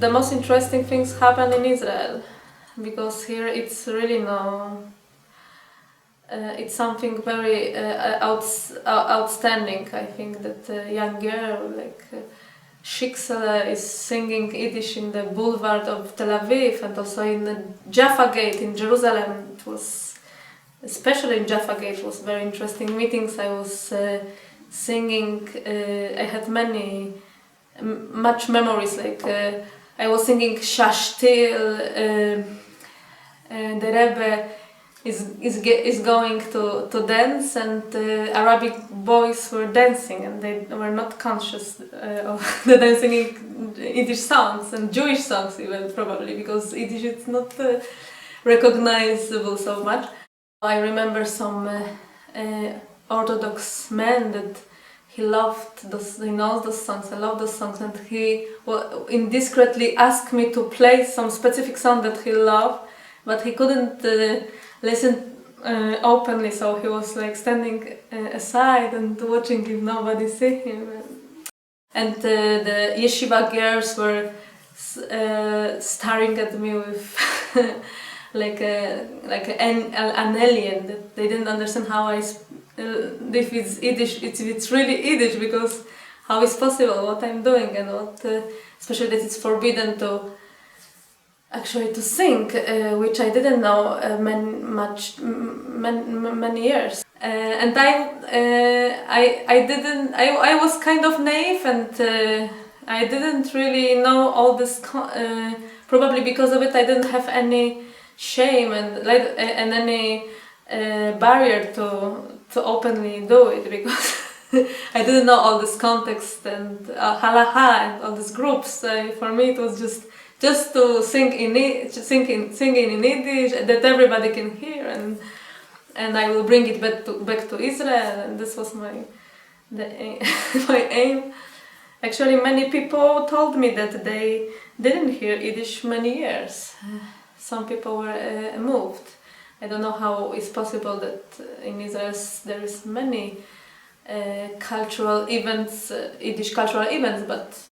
The most interesting things happen in Israel, because here it's really it's something very outstanding. I think that a young girl like Wexler is singing Yiddish in the boulevard of Tel Aviv, and also in the Jaffa Gate in Jerusalem. It was, especially in Jaffa Gate, was very interesting meetings. I was singing. I had much memories. Like I was singing Shashtil. The Rebbe is going to dance, and Arabic boys were dancing, and they were not conscious of the dancing in Yiddish songs and Jewish songs even, probably because Yiddish is not recognizable so much. I remember some Orthodox man that he loved those, he knows those songs, I love those songs, and he indiscreetly asked me to play some specific song that he loved, but he couldn't listen openly, so he was like standing aside and watching if nobody see him. And the yeshiva girls were staring at me with like an alien, that they didn't understand how if it's Yiddish, it's really Yiddish, because how is possible what I'm doing, and what especially that it's forbidden to actually to sing, which I didn't know many years, and I was kind of naive, and I didn't really know all this. Probably because of it, I didn't have any shame and any barrier to openly do it, because I didn't know all this context and halacha and all these groups. For me, it was just to sing in Yiddish that everybody can hear, and I will bring it back to Israel, and this was my aim. Actually, many people told me that they didn't hear Yiddish many years. Some people were moved. I don't know how it's possible that in Israel there is many cultural events, Yiddish cultural events, but